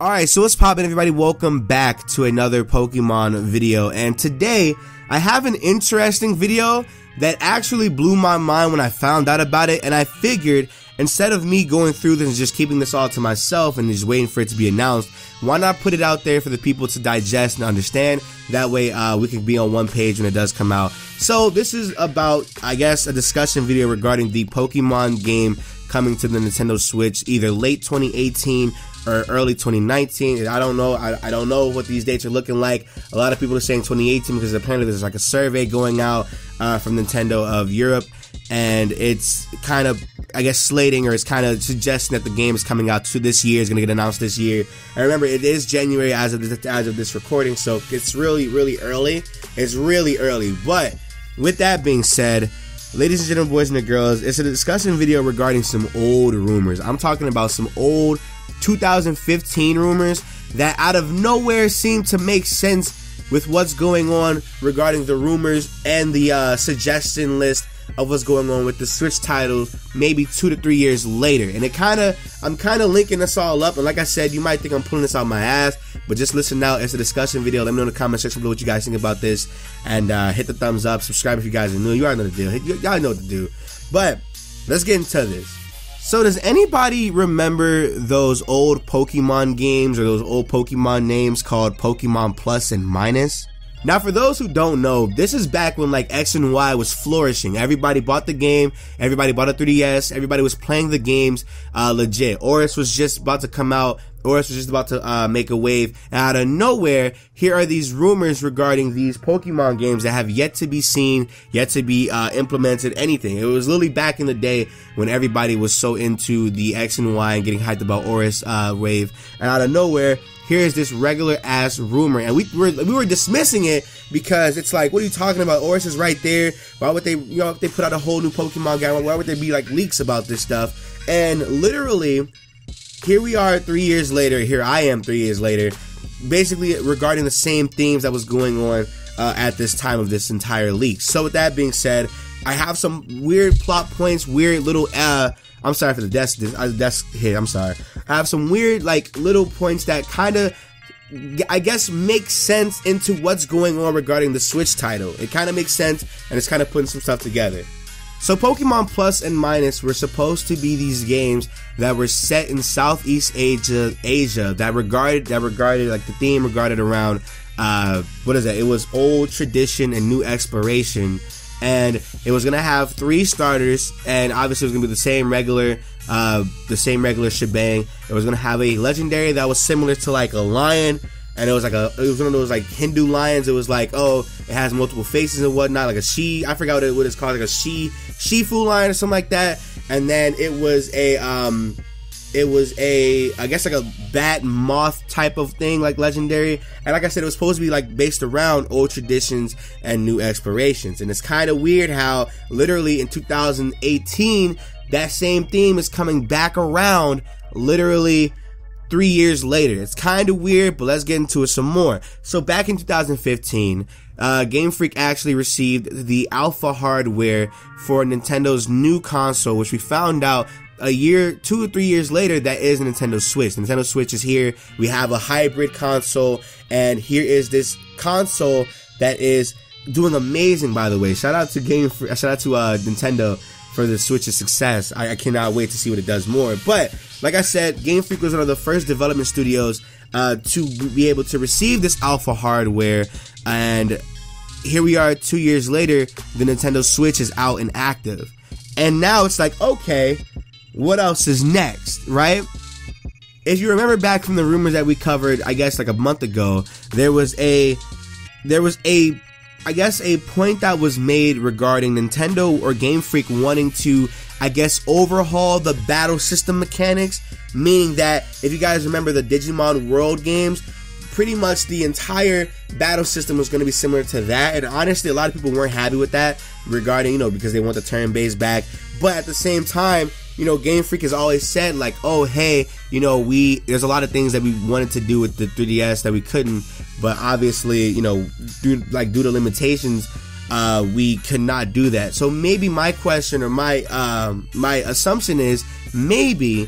Alright, so what's poppin', everybody? Welcome back to another Pokemon video, and today I have an interesting video that actually blew my mind when I found out about it, and I figured instead of me going through this and just keeping this all to myself and just waiting for it to be announced, why not put it out there for the people to digest and understand? That way we can be on one page when it does come out. So this is about, I guess, a discussion video regarding the Pokemon game coming to the Nintendo Switch either late 2018 or early 2019. I don't know. I don't know what these dates are looking like. A lot of people are saying 2018 because apparently there's like a survey going out from Nintendo of Europe, and it's kind of, I guess, slating, or it's kind of suggesting that the game is coming out to this year, is going to get announced this year. And remember, it is January as of this recording, so it's really early. It's really early. But with that being said, ladies and gentlemen, boys and girls, it's a discussion video regarding some old rumors. I'm talking about some old 2015 rumors that out of nowhere seem to make sense with what's going on regarding the rumors and the suggestion list of what's going on with the Switch title maybe 2 to 3 years later. And I'm kind of linking this all up, and like I said, you might think I'm pulling this out my ass, but just listen now. It's a discussion video. Let me know in the comment section below what you guys think about this, and hit the thumbs up, subscribe if you guys are new. You already know the deal. Y'all know what to do. But let's get into this. So does anybody remember those old Pokemon games or those old Pokemon names called Pokémon Plus and Minus? Now, for those who don't know, this is back when like X and Y was flourishing. Everybody bought the game, everybody bought a 3DS, everybody was playing the games legit. Oris was just about to come out, Oris was just about to make a wave, and out of nowhere, here are these rumors regarding these Pokemon games that have yet to be seen, yet to be implemented, anything. It was literally back in the day when everybody was so into the X and Y and getting hyped about Oris wave, and out of nowhere, here's this regular ass rumor, and we were dismissing it because it's like, what are you talking about? Oris is right there. Why would they, if they put out a whole new Pokemon game, why would there be like leaks about this stuff? And literally, here we are 3 years later. Here I am 3 years later, basically regarding the same themes that was going on at this time of this entire leak. So with that being said, I have some weird plot points, weird little I'm sorry for the desk hit, I'm sorry. I have some weird, like, little points that kind of, I guess, make sense into what's going on regarding the Switch title. It kind of makes sense, and it's kind of putting some stuff together. So Pokemon Plus and Minus were supposed to be these games that were set in Southeast Asia that regarded, like, the theme regarded around, what is that? It was old tradition and new exploration. And it was gonna have 3 starters, and obviously it was gonna be the same regular shebang. It was gonna have a legendary that was similar to like a lion, and it was one of those like Hindu lions. It was like, oh, it has multiple faces and whatnot, like a I forgot what it's called, like a Shifu lion or something like that. And then it was a I guess like a bat moth type of thing, like legendary. And like I said, it was supposed to be like based around old traditions and new explorations. And it's kind of weird how literally in 2018 that same theme is coming back around literally 3 years later. It's kind of weird, but let's get into it some more. So back in 2015, Game Freak actually received the alpha hardware for Nintendo's new console, which we found out 2 or 3 years later, that is a Nintendo Switch. The Nintendo Switch is here. We have a hybrid console, and here is this console that is doing amazing, by the way. Shout out to Nintendo for the Switch's success. I cannot wait to see what it does more. But like I said, Game Freak was one of the first development studios to be able to receive this alpha hardware, and here we are 2 years later, the Nintendo Switch is out and active. And now it's like, okay, what else is next, right? If you remember back from the rumors that we covered, I guess like a month ago, there was a I guess a point that was made regarding Nintendo or Game Freak wanting to, I guess, overhaul the battle system mechanics, meaning that if you guys remember the Digimon World games, pretty much the entire battle system was going to be similar to that. And honestly, a lot of people weren't happy with that regarding, because they want the turn-based back. But at the same time, Game Freak has always said like, oh, hey, there's a lot of things that we wanted to do with the 3DS that we couldn't, but obviously, due to limitations, we could not do that. So maybe my question or my assumption is maybe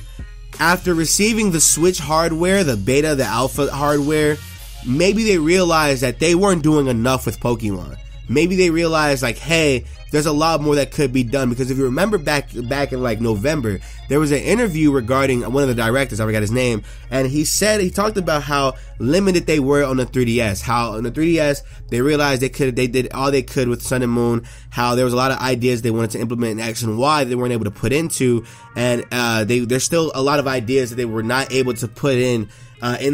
after receiving the Switch hardware, the beta, the alpha hardware, maybe they realized that they weren't doing enough with Pokemon. Maybe they realized, like, hey, there's a lot more that could be done. Because if you remember back in like November, there was an interview regarding one of the directors, I forgot his name, and he talked about how limited they were on the 3DS. How on the 3DS they realized they did all they could with Sun and Moon. How there was a lot of ideas they wanted to implement in X and Y they weren't able to put into, and there's still a lot of ideas that they were not able to put in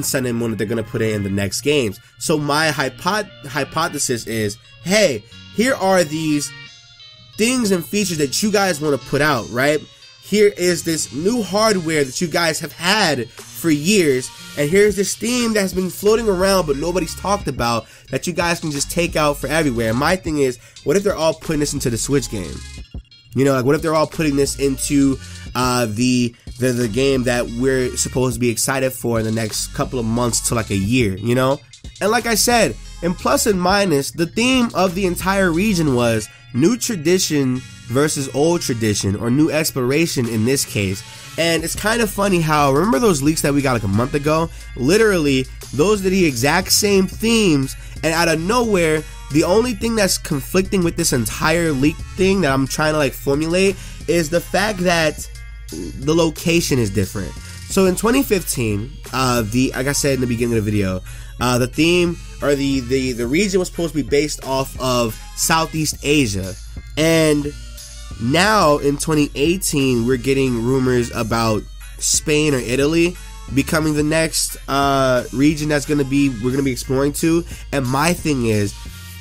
Sun and Moon that they're going to put in the next games. So my hypothesis is, hey, here are these things and features that you guys want to put out, right? Here is this new hardware that you guys have had for years, and here's this theme that's been floating around but nobody's talked about that you guys can just take out for everywhere. And my thing is, what if they're all putting this into the Switch game? You know, like, what if they're all putting this into the game that we're supposed to be excited for in the next couple of months to like a year, you know? And like I said, in Plus and Minus, the theme of the entire region was new tradition versus old tradition, or new exploration in this case. And it's kind of funny how, remember those leaks that we got like a month ago? Literally, those are the exact same themes, and out of nowhere, the only thing that's conflicting with this entire leak thing that I'm trying to like formulate is the fact that the location is different. So in 2015, like I said in the beginning of the video, the theme, or the region was supposed to be based off of Southeast Asia. And now in 2018, we're getting rumors about Spain or Italy becoming the next region we're gonna be exploring to. And my thing is,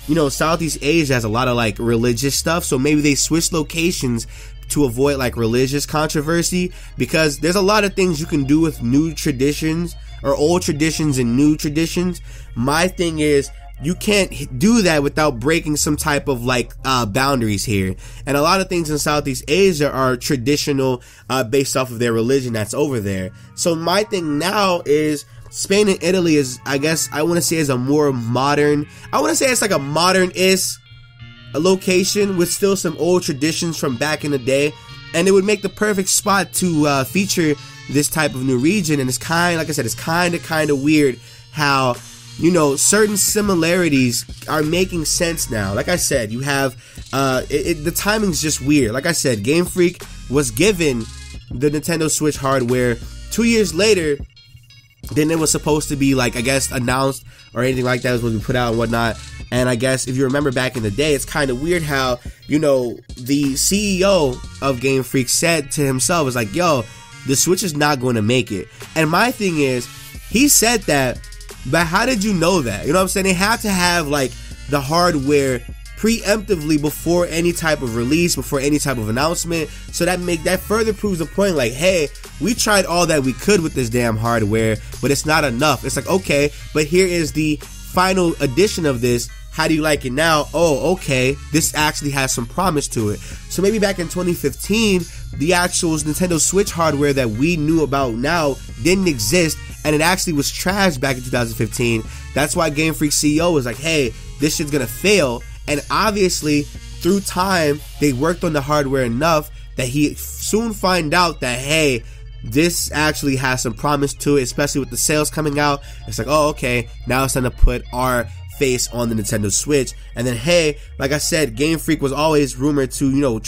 you know, Southeast Asia has a lot of like religious stuff, so maybe they switch locations to avoid like religious controversy, because there's a lot of things you can do with new traditions, or old traditions and new traditions. My thing is, you can't do that without breaking some type of like boundaries here. And a lot of things in Southeast Asia are traditional based off of their religion that's over there. So my thing now is, Spain and Italy is, I guess I want to say, is a more modern, I want to say it's like a modern-ish location with still some old traditions from back in the day, and it would make the perfect spot to feature this type of new region. And it's kind, like I said, it's kind of weird how, you know, certain similarities are making sense now. Like I said, you have the timing's just weird. Like I said, Game Freak was given the Nintendo Switch hardware 2 years later than it was supposed to be, like, I guess, announced or anything like that was supposed to be put out and whatnot. And I guess if you remember back in the day, it's kind of weird how, you know, the CEO of Game Freak said to himself, was like, yo, the Switch is not going to make it. And my thing is, he said that, but how did you know that? You know what I'm saying? They have to have like the hardware preemptively before any type of release, before any type of announcement, so that further proves the point, like, hey, we tried all that we could with this damn hardware, but it's not enough. It's like, okay, but here is the final edition of this. How do you like it now? Oh, okay, this actually has some promise to it. So maybe back in 2015, the actual Nintendo Switch hardware that we knew about now didn't exist, and it actually was trashed back in 2015. That's why Game Freak CEO was like, hey, this shit's gonna fail. And obviously, through time, they worked on the hardware enough that he soon find out that, hey, this actually has some promise to it, especially with the sales coming out. It's like, oh, okay, now it's time to put our face on the Nintendo Switch. And then, hey, like I said, Game Freak was always rumored to, you know,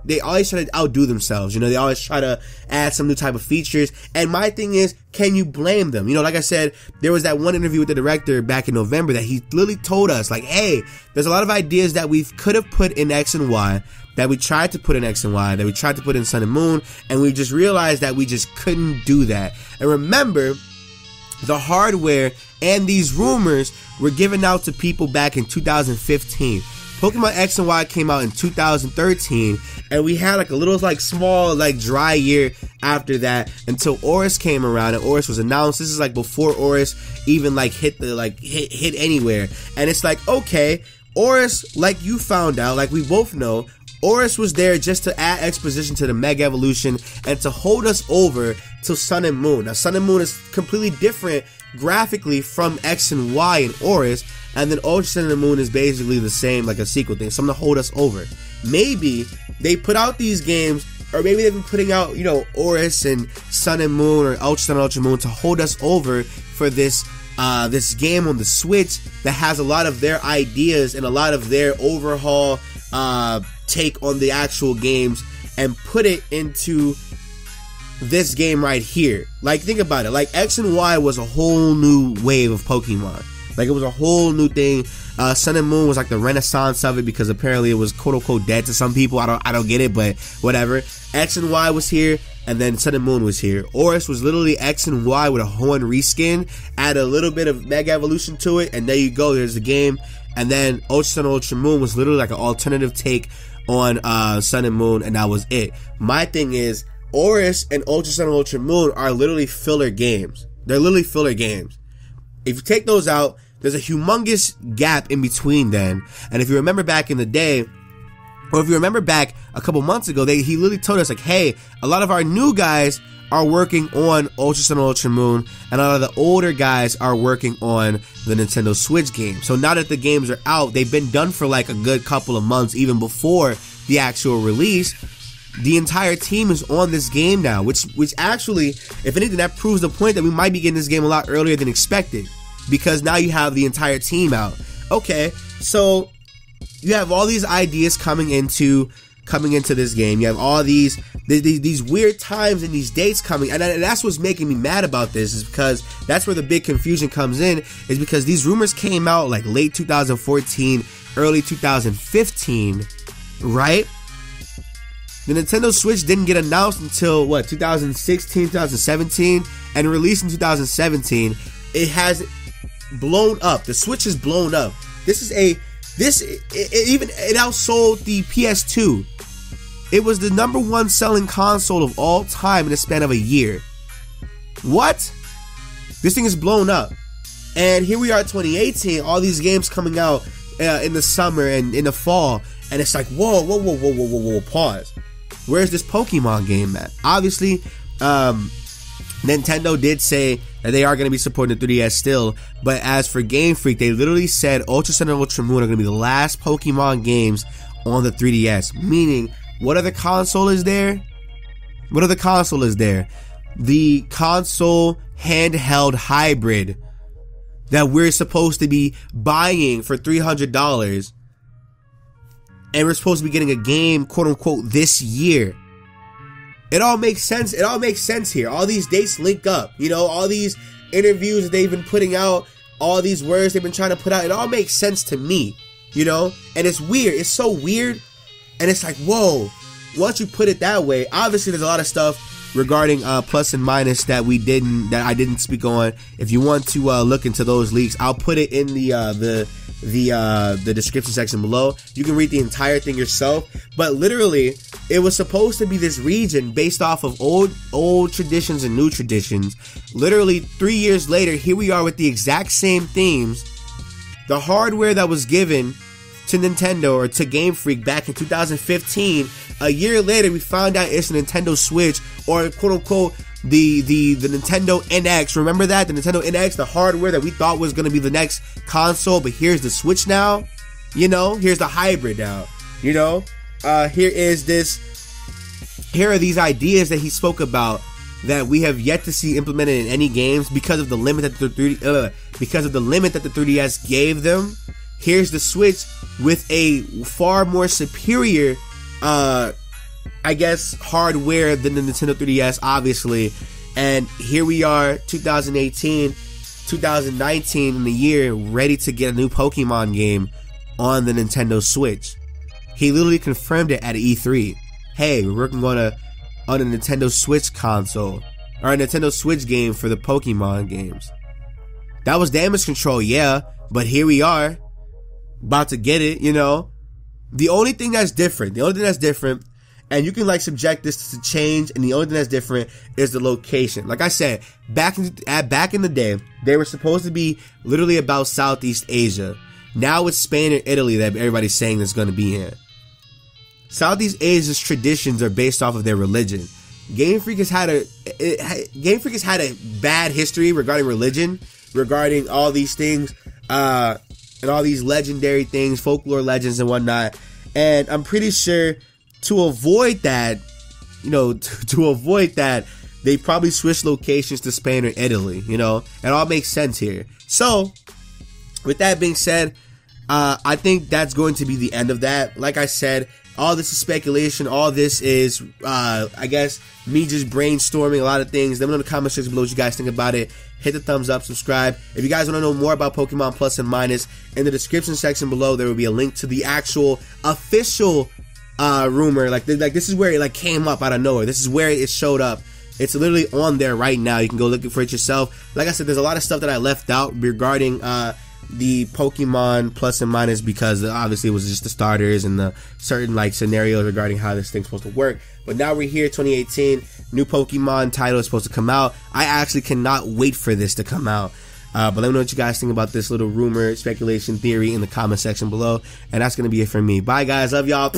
they always try to outdo themselves. You know, they always try to add some new type of features. And my thing is, can you blame them? You know, like I said, there was that one interview with the director back in November that he literally told us, like, hey, there's a lot of ideas that we could have put in X and Y, that we tried to put in X and Y, that we tried to put in Sun and Moon, and we just realized that we just couldn't do that. And remember, the hardware and these rumors were given out to people back in 2015. Pokemon X and Y came out in 2013, and we had like a little like small like dry year after that until Oris came around, and Oris was announced. This is like before Oris even like hit anywhere. And it's like, okay, Oris, like you found out, like we both know, Oris was there just to add exposition to the Mega Evolution and to hold us over to Sun and Moon. Now, Sun and Moon is completely different graphically from X and Y and Oris, and then Ultra Sun and Moon is basically the same, like a sequel thing, something to hold us over. Maybe they put out these games Or maybe they've been putting out, you know, Oris and Sun and Moon, or Ultra Sun and Ultra Moon, to hold us over for this this game on the Switch that has a lot of their ideas and a lot of their overhaul take on the actual games, and put it into this game right here. Like, think about it. Like, X and Y was a whole new wave of Pokemon. Like, it was a whole new thing. Sun and Moon was like the renaissance of it, because apparently it was quote unquote dead to some people. I don't get it, but whatever. X and Y was here, and then Sun and Moon was here. Oris was literally X and Y with a horn reskin, add a little bit of Mega Evolution to it, and there you go, there's the game. And then Ultra Sun and Ultra Moon was literally like an alternative take on Sun and Moon, and that was it. My thing is, Oris and Ultra Sun and Ultra Moon are literally filler games. They're literally filler games. If you take those out, there's a humongous gap in between then. And if you remember back in the day, or if you remember back a couple months ago, he literally told us, like, hey, a lot of our new guys are working on Ultra Sun and Ultra Moon, and a lot of the older guys are working on the Nintendo Switch game. So now that the games are out, they've been done for like a good couple of months, even before the actual release. The entire team is on this game now, which actually, if anything, that proves the point that we might be getting this game a lot earlier than expected, because now you have the entire team out. Okay, so you have all these ideas coming into this game. You have all these weird times and these dates coming, and that's what's making me mad about this, is because that's where the big confusion comes in, is because these rumors came out like late 2014, early 2015, right? The Nintendo Switch didn't get announced until, 2016, 2017, and released in 2017. It has blown up. The Switch is blown up. It outsold the PS2. It was the #1 selling console of all time in the span of a year. What? This thing is blown up. And here we are in 2018, all these games coming out in the summer and in the fall, and it's like, whoa, pause. Where's this Pokemon game at? Obviously, Nintendo did say that they are going to be supporting the 3DS still, but as for Game Freak, they literally said Ultra Sun and Ultra Moon are going to be the last Pokemon games on the 3DS. Meaning, what other console is there? The console handheld hybrid that we're supposed to be buying for $300. And we're supposed to be getting a game, quote unquote, this year. It all makes sense. It all makes sense here. All these dates link up. You know, all these interviews that they've been putting out, all these words they've been trying to put out, it all makes sense to me. You know? And it's weird. It's so weird. And it's like, whoa. Once you put it that way, obviously there's a lot of stuff regarding Plus and Minus that I didn't speak on. If you want to look into those leaks, I'll put it in the description section below. You can read the entire thing yourself. But literally, it was supposed to be this region based off of old traditions and new traditions. Literally 3 years later, here we are with the exact same themes. The hardware that was given to Nintendo or to Game Freak back in 2015, a year later we found out it's a Nintendo Switch, or quote unquote the Nintendo NX. Remember that? The Nintendo NX, the hardware that we thought was going to be the next console, but here's the Switch now. You know, here's the hybrid now. You know, here are these ideas that he spoke about that we have yet to see implemented in any games because of the limit that the 3DS gave them. Here's the Switch with a far more superior hardware than the Nintendo 3DS, obviously. And here we are, 2018, 2019 in the year, ready to get a new Pokemon game on the Nintendo Switch. He literally confirmed it at E3. Hey, we're working on a Nintendo Switch console, or a Nintendo Switch game for the Pokemon games. That was damage control, yeah, but here we are, about to get it, you know. The only thing that's different, and you can subject this to change, and the only thing that's different is the location. Like I said, back in the day, they were supposed to be literally about Southeast Asia. Now it's Spain and Italy that everybody's saying is going to be in. Southeast Asia's traditions are based off of their religion. Game Freak has had a bad history regarding religion, regarding all these things, and all these legendary things, folklore legends and whatnot. And I'm pretty sure to avoid that, you know, to avoid that, they probably switched locations to Spain or Italy, you know. It all makes sense here. So, with that being said, I think that's going to be the end of that. Like I said, all this is speculation. All this is, I guess, me just brainstorming a lot of things. Let me know in the comment section below what you guys think about it. Hit the thumbs up, subscribe. If you guys want to know more about Pokemon Plus and Minus, in the description section below, there will be a link to the actual official rumor. Like this is where it like came up out of nowhere. This is where it showed up. It's literally on there right now. You can go look for it yourself. Like I said, there's a lot of stuff that I left out regarding the Pokemon Plus and Minus, because obviously it was just the starters and the certain like scenarios regarding how this thing's supposed to work. But now we're here, 2018, new Pokemon title is supposed to come out. I actually cannot wait for this to come out. But let me know what you guys think about this little rumor, speculation, theory in the comment section below. And that's going to be it for me. Bye guys, love y'all.